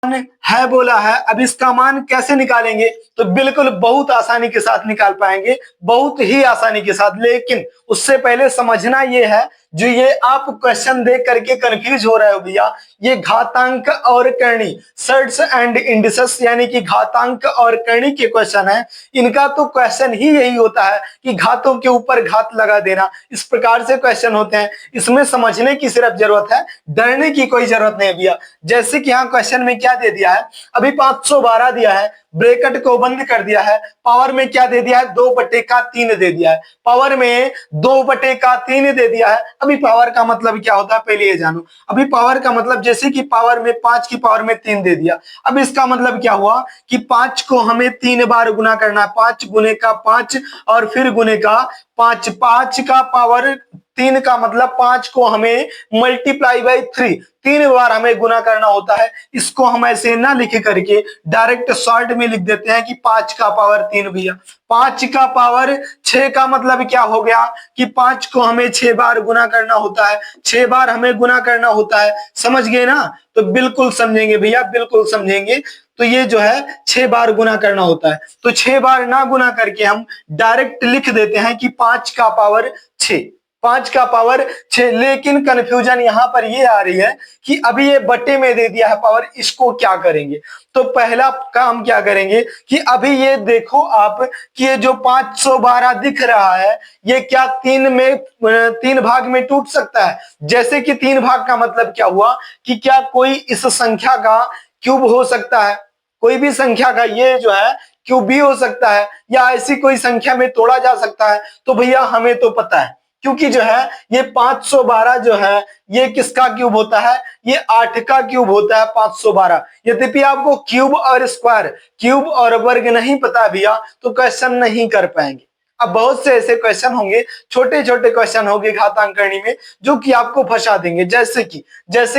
है बोला है, अब इसका मान कैसे निकालेंगे? तो बिल्कुल बहुत आसानी के साथ निकाल पाएंगे, बहुत ही आसानी के साथ। लेकिन उससे पहले समझना ये है, जो ये आप क्वेश्चन देख करके कंफ्यूज हो रहे हो भैया, ये घातांक और करणी, सर्ट्स एंड इंडिसेस यानी कि घातांक और करणी के क्वेश्चन है। इनका तो क्वेश्चन ही यही होता है कि घातों के ऊपर घात लगा देना, इस प्रकार से क्वेश्चन होते हैं। इसमें समझने की सिर्फ जरूरत है, डरने की कोई जरूरत नहीं है भैया। जैसे कि यहाँ क्वेश्चन में क्या दे दिया है, अभी 512 दिया है, ब्रैकेट को बंद कर दिया है, पावर में क्या दे दिया है, 2/3 दे दिया है, पावर में 2/3 दे दिया है। अभी पावर का मतलब क्या होता है पहले ये जानो। अभी पावर का मतलब जैसे कि पावर में 5 की पावर में 3 दे दिया, अब इसका मतलब क्या हुआ कि 5 को हमें 3 बार गुना करना है, 5 गुने का 5 और फिर गुने का 5, 5 का पावर 3 का मतलब 5 को हमें मल्टीप्लाई बाई 3, 3 बार हमें गुना करना होता है। इसको हम ऐसे ना लिख करके डायरेक्ट शॉर्ट में लिख देते हैं कि 5 का पावर 3 भैया। 5 का पावर 6 का मतलब क्या हो गया कि 5 को हमें 6 बार गुना करना होता है, 6 बार हमें गुना करना होता है। समझ गए ना? तो बिल्कुल समझेंगे भैया, बिल्कुल समझेंगे। तो ये जो है 6 बार गुना करना होता है, तो 6 बार ना गुना करके हम डायरेक्ट लिख देते हैं कि 5 का पावर 6, 5 का पावर 6। लेकिन कंफ्यूजन यहां पर ये आ रही है कि अभी ये बट्टे में दे दिया है पावर, इसको क्या करेंगे? तो पहला काम क्या करेंगे कि अभी ये देखो आप कि ये जो 512 दिख रहा है, ये क्या 3 भाग में टूट सकता है? जैसे कि 3 भाग का मतलब क्या हुआ कि क्या कोई इस संख्या का क्यूब हो सकता है? कोई भी संख्या का ये जो है क्यूब भी हो सकता है, या ऐसी कोई संख्या में तोड़ा जा सकता है? तो भैया हमें तो पता है, क्योंकि जो है ये 512 जो है ये किसका क्यूब होता है? ये 8 का क्यूब होता है 512। यद्यपि आपको क्यूब और स्क्वायर, क्यूब और वर्ग नहीं पता भैया, तो क्वेश्चन नहीं कर पाएंगे। अब बहुत से ऐसे क्वेश्चन होंगे, छोटे छोटे क्वेश्चन होंगे घातांकनी में, जो कि आपको फंसा देंगे। जैसे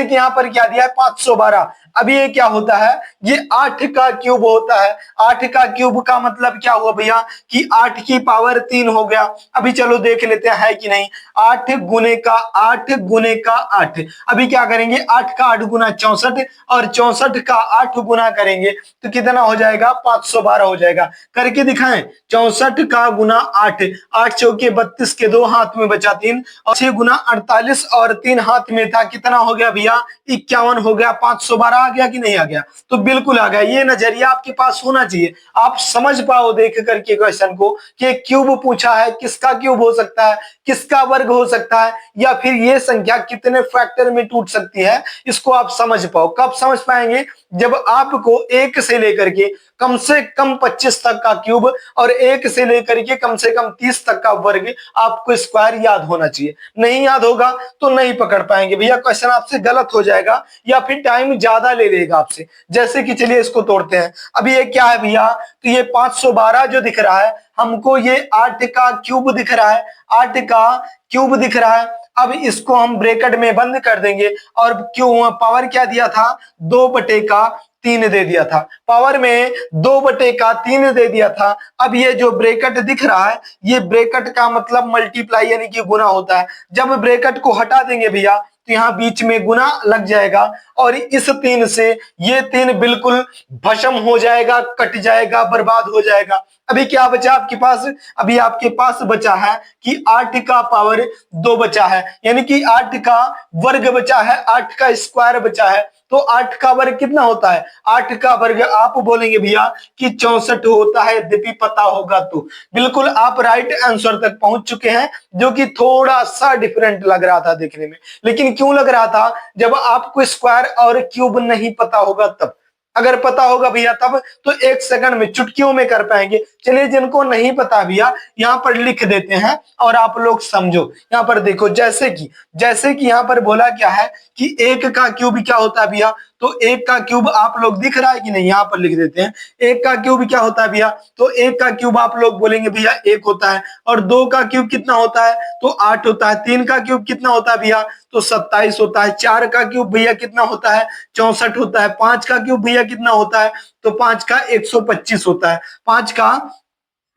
कि यहाँ पर क्या दिया है 512, अभी ये क्या होता है, ये 8 का क्यूब होता है। 8 का क्यूब का मतलब क्या हुआ भैया कि 8 की पावर 3 हो गया। अभी चलो देख लेते हैं है कि नहीं। 8 गुने का 8 गुने का 8, अभी क्या करेंगे, 8 का 8 गुना 64 और 64 का 8 गुना करेंगे तो कितना हो जाएगा, 512 हो जाएगा। करके दिखाएं, 64 का गुना 8, 8 चौके 32 के 2 हाथ में बचा 3, और 6 गुना 48 और 3 हाथ में था, कितना हो गया भैया, 51 हो गया। 512 आ गया कि नहीं आ गया? तो बिल्कुल आ गया। ये नजरिया आपके पास होना चाहिए, आप समझ पाओ देख करके क्वेश्चन को कि क्यूब पूछा है, किसका क्यूब हो सकता है, किसका वर्ग हो सकता है, या फिर ये संख्या कितने फैक्टर में टूट सकती है, इसको आप समझ पाओ। कब समझ पाएंगे? जब आपको 1 से लेकर के कम से कम 25 तक का क्यूब और 1 से लेकर के कम से कम 30 तक का वर्ग आपको स्क्वायर याद होना चाहिए। नहीं याद होगा तो नहीं पकड़ पाएंगे भैया, क्वेश्चन आपसे गलत हो जाएगा या फिर टाइम ज्यादा ले लेगा आपसे। जैसे कि चलिए इसको तोड़ते हैं। अभी ये क्या है भैया, तो ये 512 जो दिख रहा है हमको, ये 8 का क्यूब दिख रहा है, 8 का क्यूब दिख रहा है। अब इसको हम ब्रैकेट में बंद कर देंगे, और क्यों पावर क्या दिया था, 2/3 दे दिया था, पावर में 2/3 दे दिया था। अब ये जो ब्रैकेट दिख रहा है, ये ब्रैकेट का मतलब मल्टीप्लाई यानी कि गुना होता है। जब ब्रैकेट को हटा देंगे भैया तो यहाँ बीच में गुना लग जाएगा, और इस 3 से ये 3 बिल्कुल भस्म हो जाएगा, कट जाएगा, बर्बाद हो जाएगा। अभी क्या बचा आपके पास, अभी आपके पास बचा है कि 8 का पावर 2 बचा है, यानी कि 8 का वर्ग बचा है, 8 का स्क्वायर बचा है। तो 8 का वर्ग कितना होता है, 8 का वर्ग आप बोलेंगे भैया कि 64 होता है। यद्यपि पता होगा तो बिल्कुल आप राइट आंसर तक पहुंच चुके हैं, जो कि थोड़ा सा डिफरेंट लग रहा था देखने में। लेकिन क्यों लग रहा था, जब आपको स्क्वायर और क्यूब नहीं पता होगा तब। अगर पता होगा भैया तब तो 1 सेकंड में, चुटकियों में कर पाएंगे। चलिए जिनको नहीं पता भैया यहाँ पर लिख देते हैं और आप लोग समझो। यहाँ पर देखो, जैसे कि यहाँ पर बोला क्या है कि 1 का क्यूब क्या होता है भैया, तो 1 का क्यूब आप लोग दिख रहा है कि नहीं, यहाँ पर लिख देते हैं। 1 का क्यूब क्या होता है भैया, तो 1 का क्यूब आप लोग बोलेंगे भैया 1 होता है। और 2 का क्यूब कितना होता है, तो 8 होता है। 3 का क्यूब कितना होता है भैया, तो 27 होता है। 4 का क्यूब भैया कितना होता है, 64 होता है। 5 का क्यूब भैया कितना होता है, तो 5 का 125 होता है। 5 का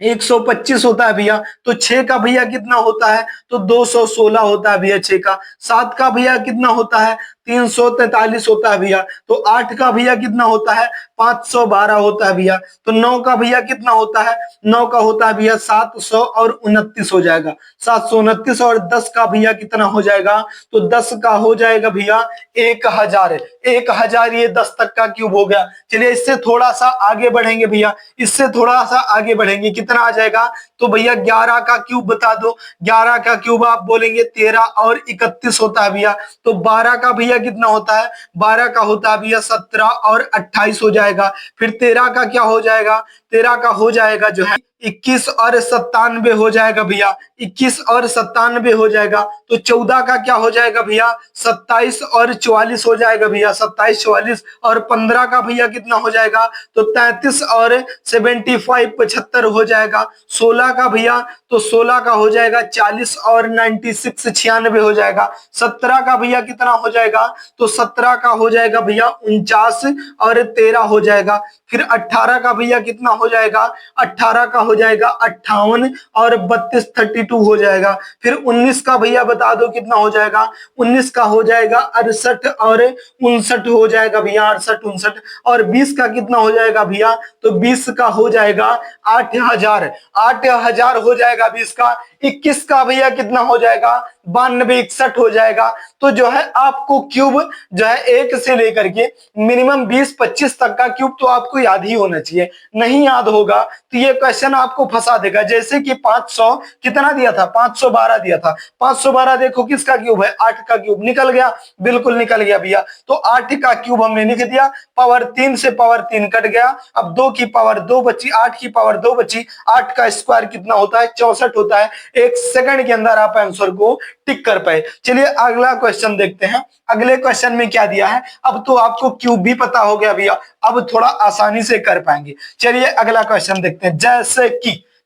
125 होता है भैया। तो 6 का भैया कितना होता है, तो 216 होता है भैया 6 का। 7 का भैया कितना होता है, 343 होता है भैया। तो 8 का भैया कितना होता है 512 होता है भैया। तो 9 का भैया कितना होता है 9 का होता है भैया 729 हो जाएगा 729। और 10 का भैया कितना हो जाएगा तो 10 का हो जाएगा भैया 1000। 1000 ये 10 तक का क्यूब हो गया। चलिए इससे थोड़ा सा आगे बढ़ेंगे भैया, इससे थोड़ा सा आगे बढ़ेंगे, कितना आ जाएगा तो भैया 11 का क्यूब बता दो। 11 का क्यूब आप बोलेंगे 13 और 31 होता है भैया। तो 12 का भैया कितना होता है 12 का होता है भैया 17 और 28 हो जाएगा। फिर 13 का क्या हो जाएगा 13 का हो जाएगा जो है 21 और 97 हो जाएगा भैया। 21 और 97 हो जाएगा। तो 14 का क्या हो जाएगा भैया 27 और 44 हो जाएगा भैया 27 44। और 15 का भैया कितना हो जाएगा तो 33 और 75 75 हो जाएगा। 16 का भैया तो 16 का हो जाएगा 40 और 96 96 हो जाएगा। 17 का भैया कितना हो जाएगा तो 17 का हो जाएगा भैया 49 और 13 हो जाएगा। फिर 18 का भैया कितना हो जाएगा 18 का हो जाएगा 58 और 32 32 हो जाएगा। फिर 19 का भैया बता दो कितना हो जाएगा 19 का हो जाएगा 68 और 59 हो जाएगा भैया 68 59। और 20 का कितना हो जाएगा भैया तो 20 का हो जाएगा 8000 8000 हो जाएगा 20 का। 21 का भैया कितना हो जाएगा 92 61 हो जाएगा। तो जो है आपको क्यूब जो है 1 से लेकर के मिनिमम 20-25 तक का क्यूब तो आपको याद ही होना चाहिए। नहीं याद होगा तो ये क्वेश्चन आपको फंसा देगा। जैसे कि 500 कितना दिया था 512 दिया था। 512 देखो किसका क्यूब है 8 का क्यूब निकल गया, बिल्कुल निकल गया भैया। तो 8 का क्यूब हमने लिख दिया, पावर 3 से पावर 3 कट गया। अब 2 की पावर 2 बची, 8 की पावर 2 बची। 8 का स्क्वायर कितना होता है 64 होता है। 1 सेकंड के अंदर आप आंसर को टिक कर पाए। चलिए अगला क्वेश्चन देखते हैं। अगले क्वेश्चन में क्या दिया है, अब तो आपको क्यूब भी पता हो गया भैया, अब थोड़ा आसानी से कर पाएंगे। चलिए अगला क्वेश्चन देखते हैं।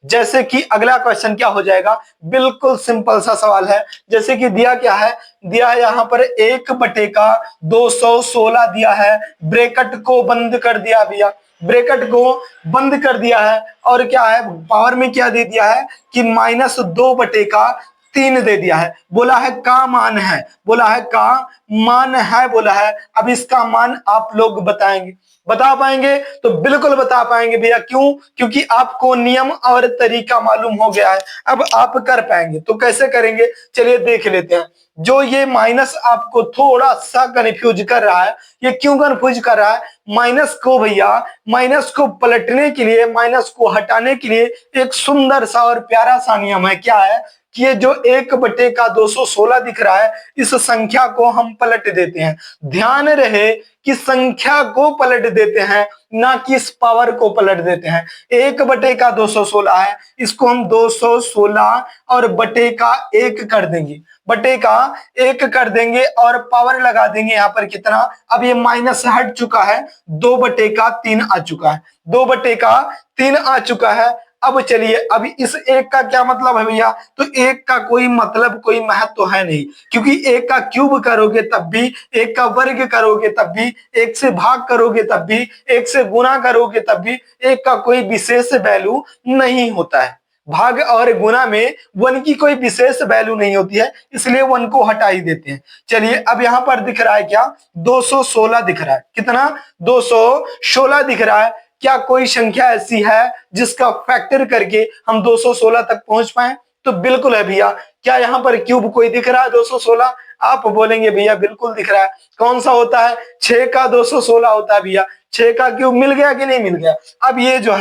जैसे कि अगला क्वेश्चन क्या हो जाएगा, बिल्कुल सिंपल सा सवाल है। जैसे कि दिया क्या है, दिया है यहाँ पर 1/216 दिया है। ब्रैकेट को बंद कर दिया भैया, ब्रैकेट को बंद कर दिया है। और क्या है पावर में क्या दे दिया है कि -2/3 दे दिया है। बोला है का मान है, बोला है का मान है, बोला है। अब इसका मान आप लोग बताएंगे, बता पाएंगे तो बिल्कुल बता पाएंगे भैया। क्यों? क्योंकि आपको नियम और तरीका मालूम हो गया है, अब आप कर पाएंगे। तो कैसे करेंगे चलिए देख लेते हैं। जो ये माइनस आपको थोड़ा सा कंफ्यूज कर रहा है, ये क्यों कंफ्यूज कर रहा है, माइनस को भैया, माइनस को पलटने के लिए, माइनस को हटाने के लिए एक सुंदर सा और प्यारा सा नियम है। क्या है कि ये जो 1/216 दिख रहा है, इस संख्या को हम पलट देते हैं। ध्यान रहे कि संख्या को पलट देते हैं, ना कि इस पावर को पलट देते हैं। 1/216 है, इसको हम 216 और बटे का 1 कर देंगे, बटे का 1 कर देंगे और पावर लगा देंगे यहाँ पर कितना। अब ये माइनस हट चुका है, 2/3 आ चुका है, 2/3 आ चुका है। अब चलिए, अब इस 1 का क्या मतलब है भैया, तो 1 का कोई मतलब कोई महत्व तो है नहीं, क्योंकि 1 का क्यूब करोगे तब भी, 1 का वर्ग करोगे तब भी, 1 से भाग करोगे तब भी, 1 से गुना करोगे तब भी 1 का कोई विशेष वैल्यू नहीं होता है। भाग और गुना में 1 की कोई विशेष वैल्यू नहीं होती है, इसलिए 1 को हटा ही देते हैं। चलिए अब यहां पर दिख रहा है क्या 216 दिख रहा है, कितना 216 दिख रहा है। क्या कोई संख्या ऐसी है जिसका फैक्टर करके हम 216 तक पहुंच पाए, तो बिल्कुल है भैया। क्या यहाँ पर क्यूब कोई दिख रहा है 216, आप बोलेंगे भैया बिल्कुल दिख रहा है। कौन सा होता है 6 का 216 होता है भैया, 6 का क्यूब मिल गया कि नहीं मिल गया। अब ये जो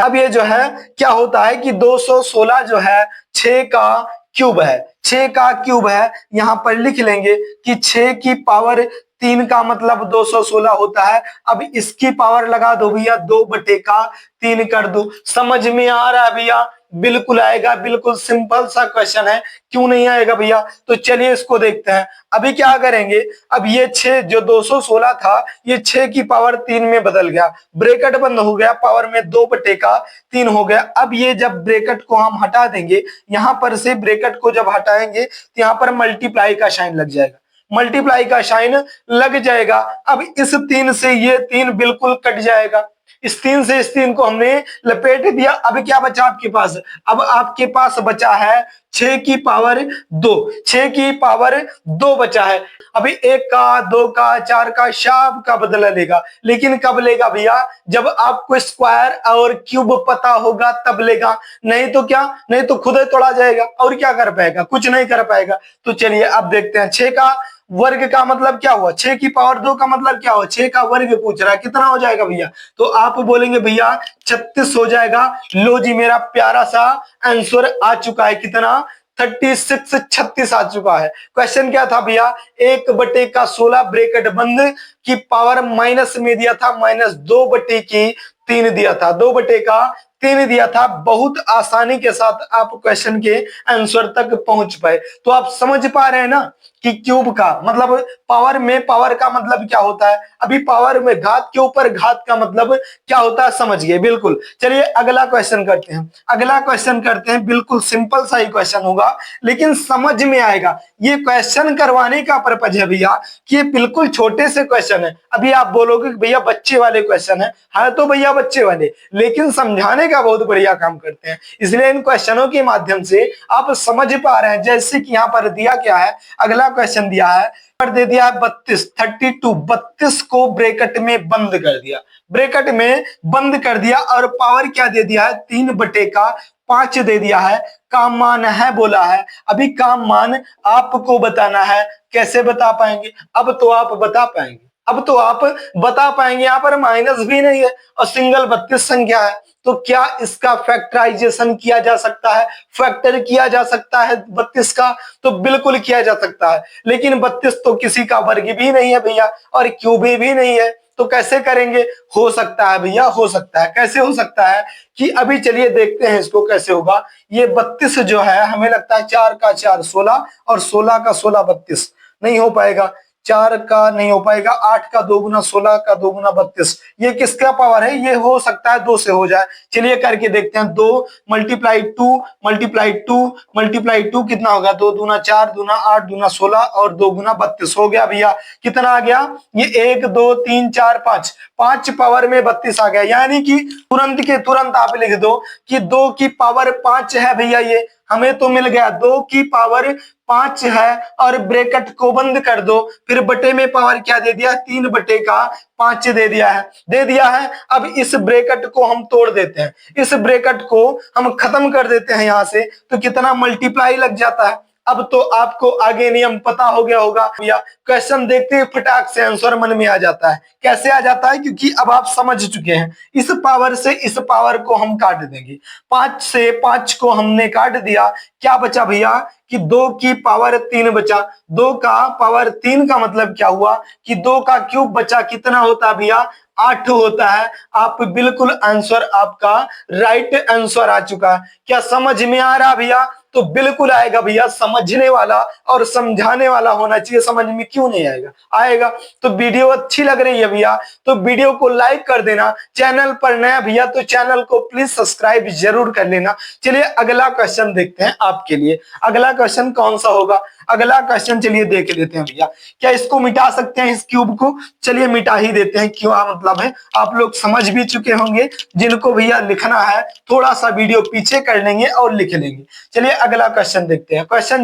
है क्या होता है कि 216 जो है 6 का क्यूब है, 6 का क्यूब है। यहां पर लिख लेंगे कि 6 की पावर 3 का मतलब 216 होता है। अब इसकी पावर लगा दो भैया, 2/3 कर दो। समझ में आ रहा है भैया, बिल्कुल आएगा, बिल्कुल सिंपल सा क्वेश्चन है, क्यों नहीं आएगा भैया। तो चलिए इसको देखते हैं। अभी क्या करेंगे, अब ये 6 जो 216 था, ये 6 की पावर 3 में बदल गया, ब्रैकेट बंद हो गया, पावर में 2/3 हो गया। अब ये जब ब्रैकेट को हम हटा देंगे, यहां पर से ब्रैकेट को जब हटाएंगे तो यहाँ पर मल्टीप्लाई का साइन लग जाएगा, मल्टीप्लाई का साइन लग जाएगा। अब इस 3 से ये 3 बिल्कुल कट जाएगा, इस 3 से इस 3 को हमने लपेट दिया। अब क्या बचा आपके पास? अब आपके पास बचा है 6 की पावर 2, 6 की पावर 2 बचा है। अभी 1 का, 2 का, 4 का, सब का बदला लेगा, लेकिन कब लेगा भैया? जब आपको स्क्वायर और क्यूब पता होगा तब लेगा, नहीं तो क्या, नहीं तो खुद ही तोड़ा जाएगा और क्या कर पाएगा? कुछ नहीं कर पाएगा। तो चलिए अब देखते हैं 6 का वर्ग का मतलब क्या हुआ, 6 की पावर 2 का मतलब क्या हुआ, 6 का वर्ग पूछ रहा है, कितना हो जाएगा भैया? तो आप बोलेंगे भैया 36 हो जाएगा। लो जी, मेरा प्यारा सा आंसर आ चुका है, कितना? 36, 36 आ चुका है। क्वेश्चन क्या था भैया? 1/16 ब्रैकेट बंद की पावर माइनस में दिया था, -2/3 दिया था, 2/3 दिया था। बहुत आसानी के साथ आप क्वेश्चन के आंसर तक पहुंच पाए। तो आप समझ पा रहे हैं ना कि क्यूब का मतलब पावर में, पावर का मतलब क्या होता है। अभी पावर में घात के ऊपर घात का मतलब क्या होता है, समझ गए? बिल्कुल। चलिए अगला क्वेश्चन करते हैं, अगला क्वेश्चन करते हैं। बिल्कुल सिंपल सा ही क्वेश्चन होगा, लेकिन समझ में आएगा। ये क्वेश्चन करवाने का पर्पज है भैया कि ये बिल्कुल छोटे से क्वेश्चन है। अभी आप बोलोगे कि भैया बच्चे वाले क्वेश्चन है तो भैया बच्चे वाले, लेकिन समझाने का बहुत बढ़िया काम करते हैं। इसलिए इन क्वेश्चनों के माध्यम से आप समझ पा रहे हैं। जैसे कि यहाँ पर दिया क्या है, अगला क्वेश्चन दिया है, पर दे दिया है 32, 32, 32 को ब्रैकेट में बंद कर दिया, ब्रैकेट में बंद कर दिया, और पावर क्या दे दिया है? 3/5 दे दिया है। काम मान है बोला है। अभी काम मान आपको बताना है, कैसे बता पाएंगे? अब तो आप बता पाएंगे, अब तो आप बता पाएंगे। यहाँ पर माइनस भी नहीं है और सिंगल 32 संख्या है, तो क्या इसका फैक्टराइजेशन किया जा सकता है, फैक्टर किया जा सकता है 32 का? तो बिल्कुल किया जा सकता है, लेकिन 32 तो किसी का वर्ग भी नहीं है भैया, और क्यूब भी नहीं है, तो कैसे करेंगे? हो सकता है भैया, हो सकता है। कैसे हो सकता है कि अभी चलिए देखते हैं इसको कैसे होगा। ये 32 जो है, हमें लगता है 4 का 4 16 और 16 का 16 32, नहीं हो पाएगा। 4 का नहीं हो पाएगा, 8 का 2 गुना 16 का 2 गुना 32, ये किसका पावर है? ये हो सकता है 2 से हो जाए। चलिए करके देखते हैं। 2 मल्टीप्लाई 2 मल्टीप्लाई 2 मल्टीप्लाई 2 कितना होगा? 2 दूना 4 दूना 8 दूना 16 और 2 गुना 32 हो गया भैया। कितना आ गया? ये 1 2 3 4 5, 5 पावर में 32 आ गया। यानी कि तुरंत के तुरंत आप लिख दो कि 2 की पावर 5 है भैया। ये हमें तो मिल गया 2 की पावर 5 है, और ब्रैकेट को बंद कर दो। फिर बटे में पावर क्या दे दिया? 3/5 दे दिया है, दे दिया है। अब इस ब्रैकेट को हम तोड़ देते हैं, इस ब्रैकेट को हम खत्म कर देते हैं यहां से, तो कितना मल्टीप्लाई लग जाता है। अब तो आपको आगे नियम पता हो गया होगा भैया। क्वेश्चन देखते ही फटाक से आंसर मन में आ जाता है। कैसे आ जाता है? क्योंकि अब आप समझ चुके हैं। इस पावर से इस पावर को हम काट देंगे, 5 से 5 को हमने काट दिया। क्या बचा भैया? कि 2 की पावर 3 बचा। 2 का पावर 3 का मतलब क्या हुआ? कि 2 का क्यूब बचा। कितना होता है भैया? 8 होता है। आप बिल्कुल आंसर, आपका राइट आंसर आ चुका है। क्या समझ में आ रहा भैया? तो बिल्कुल आएगा भैया। समझने वाला और समझाने वाला होना चाहिए, समझ में क्यों नहीं आएगा? आएगा। तो वीडियो अच्छी लग रही है भैया तो वीडियो को लाइक कर देना। चैनल पर नया भैया तो चैनल को प्लीज सब्सक्राइब जरूर कर लेना। चलिए अगला क्वेश्चन देखते हैं आपके लिए। अगला क्वेश्चन कौन सा होगा? अगला क्वेश्चन चलिए देख लेते हैं भैया। क्या इसको मिटा सकते हैं, इस क्यूब को? चलिए मिटा ही देते हैं। क्यों मतलब है, आप लोग समझ भी चुके होंगे। जिनको भैया लिखना है थोड़ा सा वीडियो पीछे कर लेंगे और लिख लेंगे। चलिए अगला क्वेश्चन देखते हैं। क्वेश्चन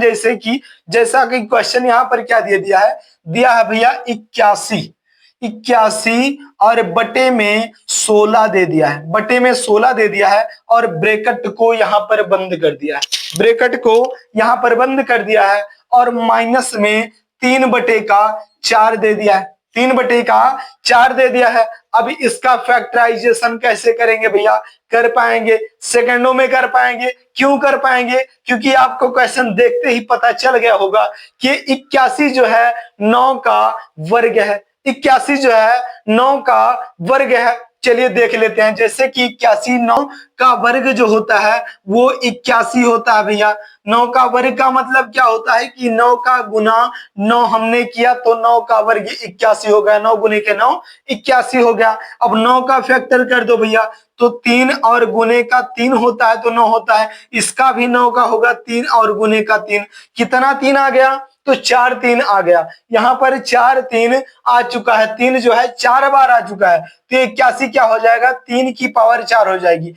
जैसा कि क्वेश्चन यहाँ पर क्या दे दिया है? दिया है भैया 81, 81 और बटे में 16 दे दिया है, बटे में 16 दे दिया है, और ब्रैकेट को यहाँ पर बंद कर दिया है, ब्रैकेट को यहाँ पर बंद कर दिया है, और माइनस में 3/4 दे दिया है, 3/4 दे दिया है। अब इसका फैक्टराइजेशन कैसे करेंगे भैया? कर पाएंगे, सेकंडों में कर पाएंगे। क्यों कर पाएंगे? क्योंकि आपको क्वेश्चन देखते ही पता चल गया होगा कि 81 जो है 9 का वर्ग है, 81 जो है 9 का वर्ग है। चलिए देख लेते हैं। जैसे कि 81 9 का वर्ग जो होता है वो 81 होता है भैया। 9 का वर्ग का मतलब क्या होता है कि 9 का गुना 9 हमने किया तो 9 का वर्ग 81 हो गया। 9 गुने के 9 81 हो गया। अब 9 का फैक्टर कर दो भैया, तो 3 और गुने का 3 होता है तो 9 होता है। इसका भी 9 का होगा, 3 और गुने का 3, कितना 3 आ गया? तो 4 3 आ गया। यहाँ पर 4 3 आ चुका है, 3 जो है 4 बार आ चुका है, तो 81 क्या हो जाएगा, 3 की पावर 4 हो जाएगी।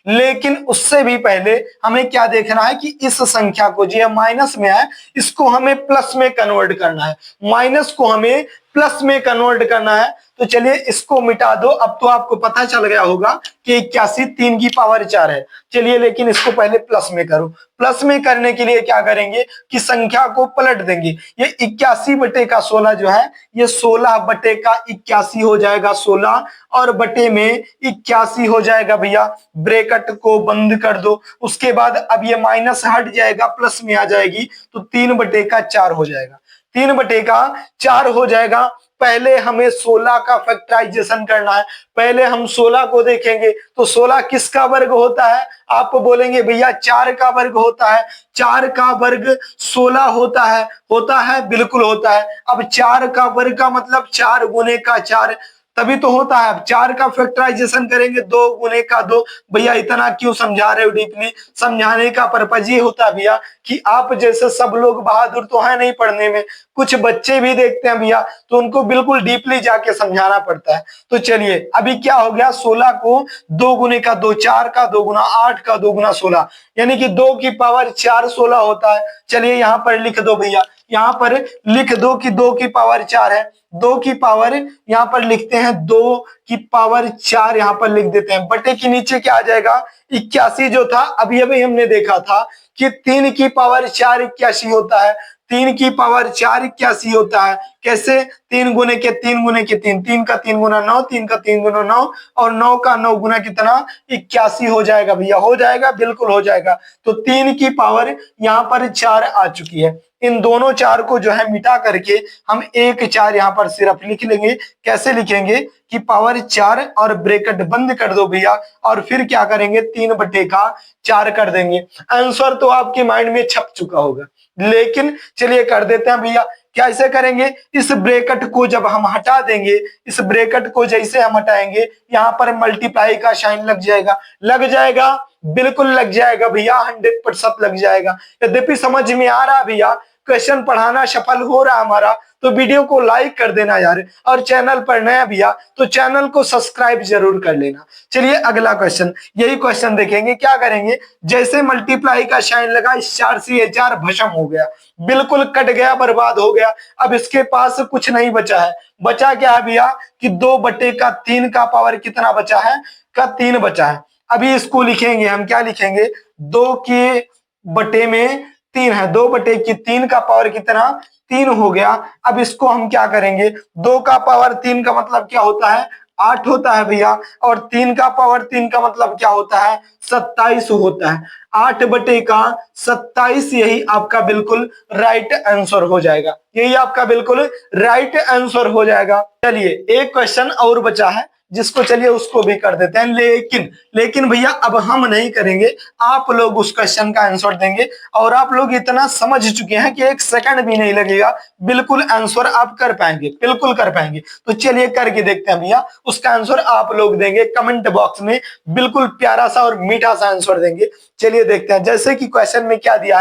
लेकिन उससे भी पहले हमें क्या देखना है कि इस संख्या को, जो माइनस में है, इसको हमें प्लस में कन्वर्ट करना है। माइनस को हमें प्लस में कन्वर्ट करना है। तो चलिए इसको मिटा दो। अब तो आपको पता चल गया होगा कि 81 3 की पावर 4 है। चलिए लेकिन इसको पहले प्लस में करो। प्लस में करने के लिए क्या करेंगे कि संख्या को पलट देंगे। ये 81 बटे का 16 जो है, ये 16 बटे का 81 हो जाएगा, 16 और बटे में 81 हो जाएगा भैया। ब्रैकेट को बंद कर दो। उसके बाद अब ये माइनस हट जाएगा, प्लस में आ जाएगी, तो 3 बटे का 4 हो जाएगा। 3 बटे का 4 हो जाएगा। पहले हमें 16 का फैक्टराइजेशन करना है। पहले हम 16 को देखेंगे, तो 16 किसका वर्ग होता है? आप बोलेंगे भैया 4 का वर्ग होता है। 4 का वर्ग 16 होता है, बिल्कुल होता है। अब 4 का वर्ग का मतलब 4 गुने का 4, तभी तो होता है। अब 4 का फैक्टराइजेशन करेंगे, 2 गुने का 2। भैया इतना क्यों समझा रहे हो डीपली? समझाने का पर्पज ये होता है भैया कि आप जैसे सब लोग बहादुर तो है नहीं पढ़ने में, कुछ बच्चे भी देखते हैं भैया, तो उनको बिल्कुल डीपली जाके समझाना पड़ता है। तो चलिए अभी क्या हो गया, 16 को 2 गुने का 2, 4 का 2 गुना 8 का 2 गुना 16, यानी कि 2 की पावर 4 16 होता है। चलिए यहाँ पर लिख दो भैया, यहाँ पर लिख दो कि 2 की पावर 4 है। 2 की पावर यहाँ पर लिखते हैं, 2 की पावर 4 यहाँ पर लिख देते हैं। बटे के नीचे क्या आ जाएगा, 81 जो था अभी अभी हमने देखा था कि 3 की पावर 4 81 होता है। 3 की पावर 4 81 होता है। कैसे? 3 गुने के 3 गुने के 3, 3 का 3 गुना 9, 3 का 3 गुना 9 और 9 का 9 गुना कितना, 81 हो जाएगा भैया। हो जाएगा, बिल्कुल हो जाएगा। तो 3 की पावर यहाँ पर 4 आ चुकी है। इन दोनों 4 को जो है मिटा करके हम 1 4 यहाँ पर सिर्फ लिख लेंगे। कैसे लिखेंगे कि पावर 4 और ब्रैकेट बंद कर दो भैया, और फिर क्या करेंगे, 3 बटे का 4 कर देंगे। आंसर तो आपके माइंड में छप चुका होगा, लेकिन चलिए कर देते हैं भैया। कैसे करेंगे, इस ब्रैकेट को जब हम हटा देंगे, इस ब्रैकेट को जैसे हम हटाएंगे, यहाँ पर मल्टीप्लाई का साइन लग जाएगा, बिल्कुल लग जाएगा भैया, 100% लग जाएगा। यद्यपि समझ में आ रहा भैया, क्वेश्चन पढ़ाना सफल हो रहा हमारा, तो वीडियो को लाइक कर देना यार, और चैनल पर नया भैया तो चैनल को सब्सक्राइब जरूर कर लेना। चलिए अगला क्वेश्चन, यही क्वेश्चन देखेंगे। क्या करेंगे, जैसे मल्टीप्लाई का साइन लगा, इस 4 से ये 4 भस्म हो गया, बिल्कुल कट गया, बर्बाद हो गया। अब इसके पास कुछ नहीं बचा है। बचा क्या है भैया कि 2 बटे का 3 का पावर कितना बचा है, का 3 बचा है। अभी इसको लिखेंगे हम, क्या लिखेंगे, 2 के बटे में 3 है, 2 बटे की 3 का पावर कितना, 3 हो गया। अब इसको हम क्या करेंगे, 2 का पावर 3 का मतलब क्या होता है, 8 होता है भैया, और 3 का पावर 3 का मतलब क्या होता है, 27 होता है। 8 बटे का 27, यही आपका बिल्कुल राइट आंसर हो जाएगा। यही आपका बिल्कुल राइट आंसर हो जाएगा। चलिए एक क्वेश्चन और बचा है, जिसको चलिए उसको भी कर देते हैं। लेकिन भैया अब हम नहीं करेंगे, आप लोग उस क्वेश्चन का आंसर देंगे, और आप लोग इतना समझ चुके हैं कि 1 सेकंड भी नहीं लगेगा, बिल्कुल आंसर आप कर पाएंगे, बिल्कुल कर पाएंगे। तो चलिए करके देखते हैं भैया, उसका आंसर आप लोग देंगे कमेंट बॉक्स में, बिल्कुल प्यारा सा और मीठा सा आंसर देंगे। चलिए देखते हैं। जैसे कि क्वेश्चन में क्या दिया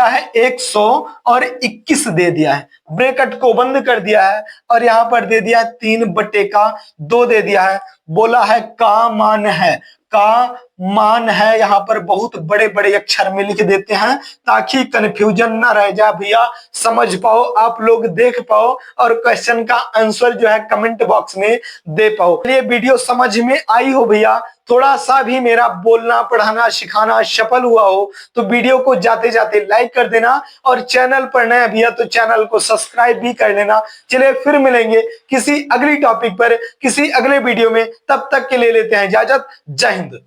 है 100 और 21 दे दिया है, ब्रैकेट को बंद कर दिया है, और यहाँ पर दे दिया है 3 बटे का 2 दे दिया है। बोला है का मान है, यहाँ पर बहुत बड़े बड़े अक्षर में लिख देते हैं, ताकि कंफ्यूजन ना रह जाए भैया, समझ पाओ, आप लोग देख पाओ, और क्वेश्चन का आंसर जो है कमेंट बॉक्स में दे पाओ। ये वीडियो समझ में आई हो भैया, थोड़ा सा भी मेरा बोलना पढ़ाना सिखाना सफल हुआ हो, तो वीडियो को जाते जाते लाइक कर देना, और चैनल पर नया भैया तो चैनल को सब्सक्राइब भी कर लेना। चलिए फिर मिलेंगे किसी अगली टॉपिक पर, किसी अगले वीडियो में, तब तक के लिए लेते हैं इजाजत। जय हिंद।